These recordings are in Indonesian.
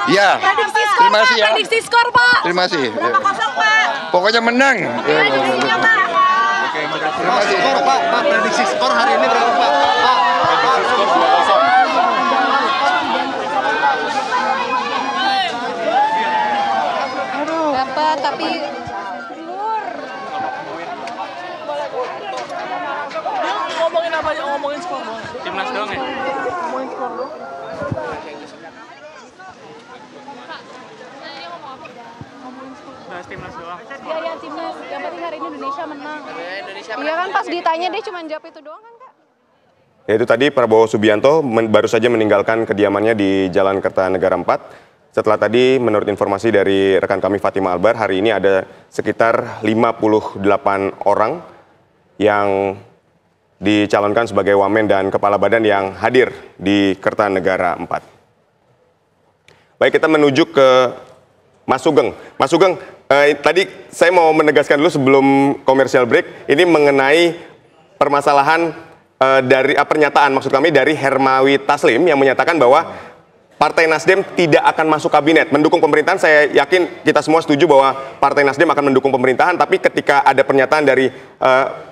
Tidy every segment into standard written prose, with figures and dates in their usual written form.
Iya. Prediksi skor, Terima kasih Pak. ya. Prediksi skor, Pak. Terima kasih. Berapa kosong, Pak? Pokoknya menang. Ya, Prediksinya, Pak. terima kasih. Skor Pak, prediksi skor hari ini berapa Pak? Prediksi skor 2-0. Dapat, tapi Ngomongin apa aja, ngomongin skor doang. Timnas doang ya? Ngomongin skor doang. Bahas timnas doang. dia ya timnas. Yang penting hari ini Indonesia menang. Iya kan pas ditanya dia cuma jawab itu doang kan, Kak? Ya, itu tadi Prabowo Subianto baru saja meninggalkan kediamannya di Jalan Kertanegara 4. Setelah tadi menurut informasi dari rekan kami Fatima Albar, hari ini ada sekitar 58 orang yang dicalonkan sebagai wamen dan kepala badan yang hadir di Kertanegara 4. Baik, kita menuju ke Mas Sugeng. Mas Sugeng, tadi saya mau menegaskan dulu sebelum komersial break, ini mengenai permasalahan dari pernyataan maksud kami dari Hermawi Taslim yang menyatakan bahwa Partai Nasdem tidak akan masuk kabinet. Mendukung pemerintahan, saya yakin kita semua setuju bahwa Partai Nasdem akan mendukung pemerintahan, tapi ketika ada pernyataan dari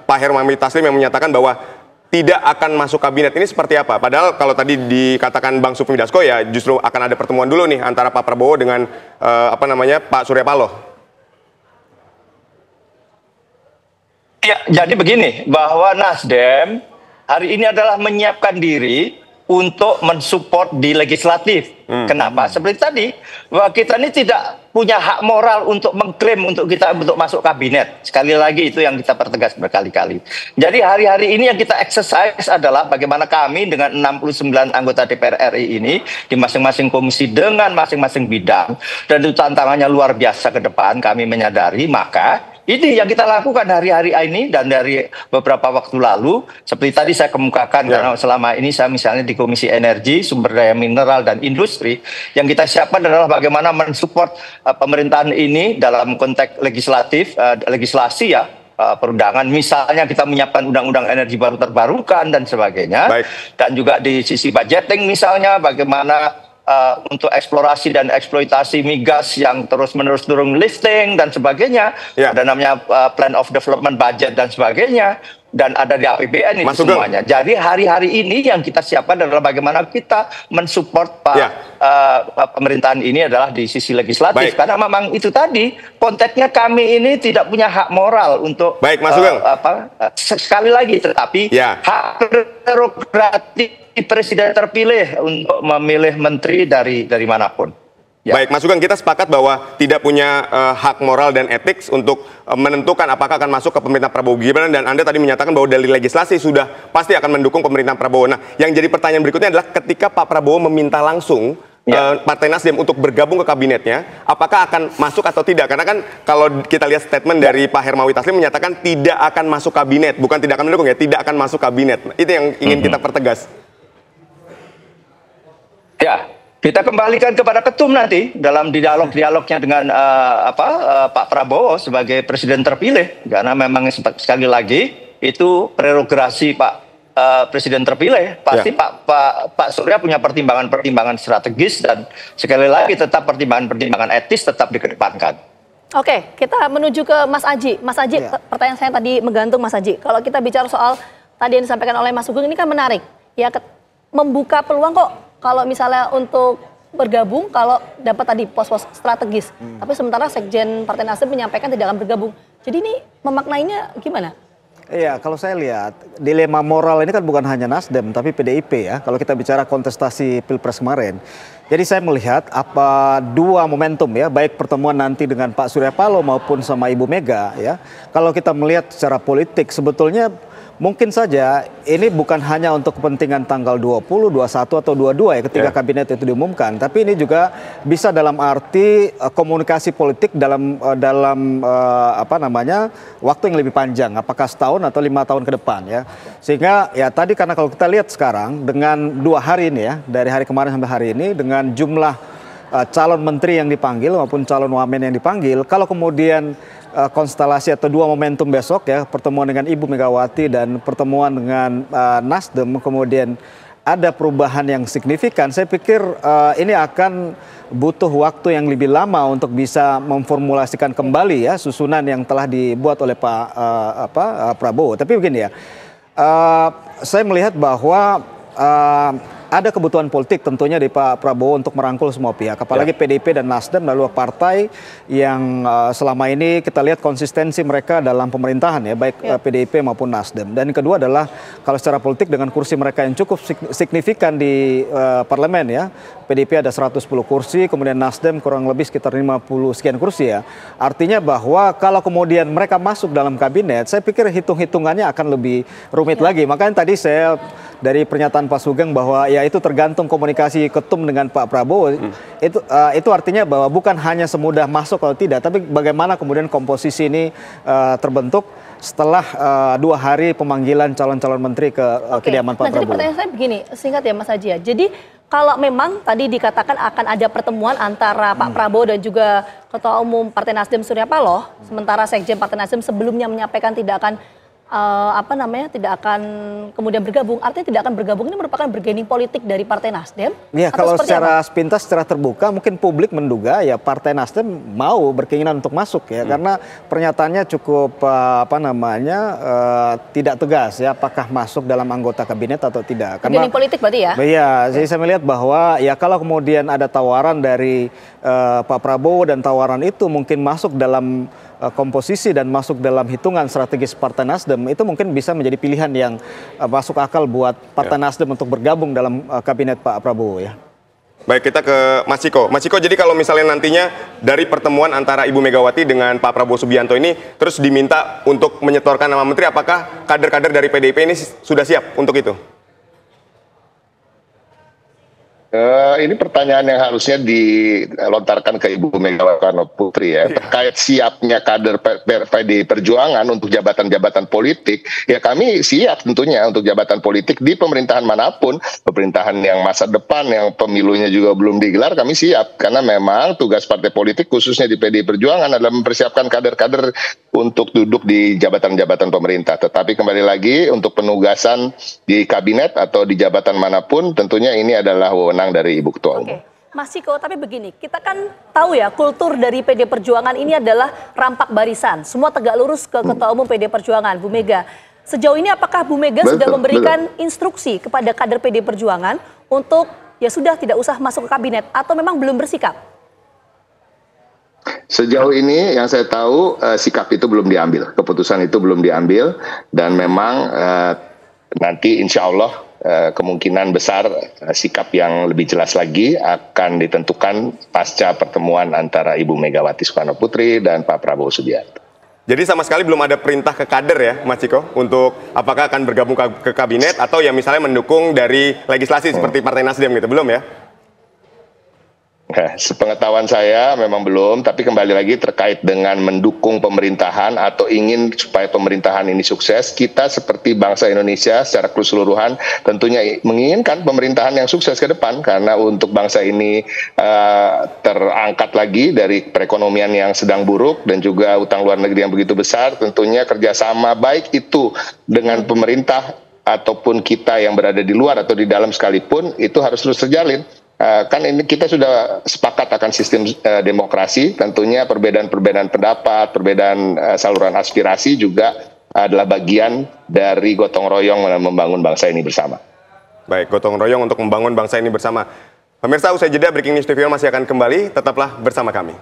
Pak Hermawi Taslim yang menyatakan bahwa tidak akan masuk kabinet, ini seperti apa? Padahal kalau tadi dikatakan Bang Sufmi Dasko ya justru akan ada pertemuan dulu nih antara Pak Prabowo dengan Pak Surya Paloh. Ya, jadi begini, bahwa Nasdem hari ini adalah menyiapkan diri untuk mensupport di legislatif. Kenapa? Seperti tadi, bahwa kita ini tidak punya hak moral untuk mengklaim untuk kita untuk masuk kabinet. Sekali lagi itu yang kita pertegas berkali-kali. Jadi hari-hari ini yang kita exercise adalah bagaimana kami dengan 69 anggota DPR RI ini di masing-masing komisi dengan masing-masing bidang, dan itu tantangannya luar biasa ke depan, kami menyadari, maka ini yang kita lakukan hari-hari ini dan dari beberapa waktu lalu, seperti tadi saya kemukakan, karena selama ini saya misalnya di Komisi Energi, Sumber Daya Mineral, dan Industri, yang kita siapkan adalah bagaimana mensupport pemerintahan ini dalam konteks legislatif, legislasi ya, perundangan, misalnya kita menyiapkan undang-undang energi baru terbarukan dan sebagainya. Baik. Dan juga di sisi budgeting misalnya, bagaimana untuk eksplorasi dan eksploitasi migas yang terus-menerus turun lifting dan sebagainya. Ada namanya plan of development budget dan sebagainya. Dan ada di APBN itu semuanya. Jadi hari-hari ini yang kita siapkan adalah bagaimana kita mensupport pemerintahan ini adalah di sisi legislatif. Karena memang itu tadi, konteksnya kami ini tidak punya hak moral untuk sekali lagi, tetapi hak prerogatif presiden terpilih untuk memilih menteri dari manapun. Baik, Mas Sugeng, kita sepakat bahwa tidak punya hak moral dan etik untuk menentukan apakah akan masuk ke pemerintahan Prabowo Gibran, dan Anda tadi menyatakan bahwa dari legislasi sudah pasti akan mendukung pemerintahan Prabowo. Nah, yang jadi pertanyaan berikutnya adalah ketika Pak Prabowo meminta langsung Partai Nasdem untuk bergabung ke kabinetnya, apakah akan masuk atau tidak? Karena kan kalau kita lihat statement dari Pak Hermawi Taslim menyatakan tidak akan masuk kabinet, bukan tidak akan mendukung ya, tidak akan masuk kabinet. Itu yang ingin kita pertegas. Ya, kita kembalikan kepada ketum nanti dalam dialognya dengan Pak Prabowo sebagai presiden terpilih, karena memang sekali lagi itu prerogatif Pak presiden terpilih. Pasti Pak Surya punya pertimbangan strategis, dan sekali lagi tetap pertimbangan etis tetap dikedepankan. Oke, kita menuju ke Mas Aji. Mas Aji, pertanyaan saya tadi menggantung Mas Aji. Kalau kita bicara soal tadi yang disampaikan oleh Mas Sugeng, ini kan menarik. Ya, membuka peluang kok kalau misalnya untuk bergabung, kalau dapat tadi pos-pos strategis. Tapi sementara Sekjen Partai Nasdem menyampaikan tidak akan bergabung. Jadi ini memaknainya gimana? Iya, kalau saya lihat dilema moral ini kan bukan hanya Nasdem tapi PDIP ya. Kalau kita bicara kontestasi Pilpres kemarin. Jadi saya melihat dua momentum ya, baik pertemuan nanti dengan Pak Surya Paloh maupun sama Ibu Mega ya. Kalau kita melihat secara politik sebetulnya mungkin saja ini bukan hanya untuk kepentingan tanggal 20, 21 atau 22 ya ketika kabinet itu diumumkan, tapi ini juga bisa dalam arti komunikasi politik dalam waktu yang lebih panjang, apakah setahun atau 5 tahun ke depan ya. Sehingga ya tadi karena kalau kita lihat sekarang dengan 2 hari ini ya, dari hari kemarin sampai hari ini dengan jumlah calon menteri yang dipanggil maupun calon wamen yang dipanggil, kalau kemudian konstelasi atau dua momentum besok ya, pertemuan dengan Ibu Megawati dan pertemuan dengan Nasdem, kemudian ada perubahan yang signifikan, saya pikir ini akan butuh waktu yang lebih lama untuk bisa memformulasikan kembali ya susunan yang telah dibuat oleh Pak Prabowo. Tapi begini ya, saya melihat bahwa ada kebutuhan politik tentunya di Pak Prabowo untuk merangkul semua pihak, apalagi PDIP dan Nasdem, lalu partai yang selama ini kita lihat konsistensi mereka dalam pemerintahan ya, baik PDIP maupun Nasdem. Dan yang kedua adalah kalau secara politik dengan kursi mereka yang cukup signifikan di parlemen ya, PDIP ada 110 kursi, kemudian Nasdem kurang lebih sekitar 50 sekian kursi ya. Artinya bahwa kalau kemudian mereka masuk dalam kabinet, saya pikir hitung-hitungannya akan lebih rumit lagi. Makanya tadi saya dari pernyataan Pak Sugeng bahwa ya itu tergantung komunikasi ketum dengan Pak Prabowo. Itu artinya bahwa bukan hanya semudah masuk atau tidak, tapi bagaimana kemudian komposisi ini terbentuk setelah 2 hari pemanggilan calon-calon menteri ke kediaman Pak Prabowo. Jadi pertanyaan saya begini, singkat ya Mas Haji ya. Jadi kalau memang tadi dikatakan akan ada pertemuan antara Pak Prabowo dan juga Ketua Umum Partai Nasdem Surya Paloh, sementara Sekjen Partai Nasdem sebelumnya menyampaikan tidak akan tidak akan kemudian bergabung, artinya tidak akan bergabung, ini merupakan bargaining politik dari Partai Nasdem? Ya, kalau secara sepintas, secara terbuka mungkin publik menduga ya Partai Nasdem mau berkeinginan untuk masuk ya, karena pernyataannya cukup tidak tegas ya, apakah masuk dalam anggota kabinet atau tidak. Bargaining politik berarti ya? Iya, jadi saya melihat bahwa ya kalau kemudian ada tawaran dari Pak Prabowo dan tawaran itu mungkin masuk dalam komposisi dan masuk dalam hitungan strategis Partai Nasdem, itu mungkin bisa menjadi pilihan yang masuk akal buat Partai Nasdem untuk bergabung dalam kabinet Pak Prabowo ya. Baik, kita ke Mas Ciko. Mas Ciko, jadi kalau misalnya nantinya dari pertemuan antara Ibu Megawati dengan Pak Prabowo Subianto ini terus diminta untuk menyetorkan nama menteri, apakah kader-kader dari PDIP ini sudah siap untuk itu? Ini pertanyaan yang harusnya dilontarkan ke Ibu Megawati Soekarno Putri ya, terkait siapnya kader PDI Perjuangan untuk jabatan-jabatan politik. Ya kami siap tentunya untuk jabatan politik di pemerintahan manapun, pemerintahan yang masa depan yang pemilunya juga belum digelar, kami siap karena memang tugas partai politik khususnya di PDI Perjuangan adalah mempersiapkan kader-kader untuk duduk di jabatan-jabatan pemerintah. Tetapi kembali lagi untuk penugasan di kabinet atau di jabatan manapun tentunya ini adalah wewenang dari Ibu Ketua Umum. Mas Ciko, tapi begini, kita kan tahu ya kultur dari PD Perjuangan ini adalah rampak barisan. Semua tegak lurus ke Ketua Umum PD Perjuangan, Bu Mega. Sejauh ini apakah Bu Mega sudah memberikan instruksi kepada kader PD Perjuangan untuk ya sudah tidak usah masuk ke kabinet atau memang belum bersikap? Sejauh ini yang saya tahu sikap itu belum diambil, keputusan itu belum diambil, dan memang nanti insya Allah kemungkinan besar sikap yang lebih jelas lagi akan ditentukan pasca pertemuan antara Ibu Megawati Soekarno Putri dan Pak Prabowo Subianto. Jadi sama sekali belum ada perintah ke kader ya Mas Ciko untuk apakah akan bergabung ke kabinet atau ya misalnya mendukung dari legislasi seperti Partai Nasdem gitu, belum ya? Sepengetahuan saya memang belum, tapi kembali lagi terkait dengan mendukung pemerintahan atau ingin supaya pemerintahan ini sukses, kita seperti bangsa Indonesia secara keseluruhan tentunya menginginkan pemerintahan yang sukses ke depan, karena untuk bangsa ini terangkat lagi dari perekonomian yang sedang buruk dan juga utang luar negeri yang begitu besar, tentunya kerjasama baik itu dengan pemerintah ataupun kita yang berada di luar atau di dalam sekalipun itu harus terus terjalin. Kan ini kita sudah sepakat akan sistem demokrasi, tentunya perbedaan-perbedaan pendapat, perbedaan saluran aspirasi juga adalah bagian dari gotong royong membangun bangsa ini bersama. Baik, gotong royong untuk membangun bangsa ini bersama. Pemirsa, usai jeda Breaking News TV masih akan kembali, tetaplah bersama kami.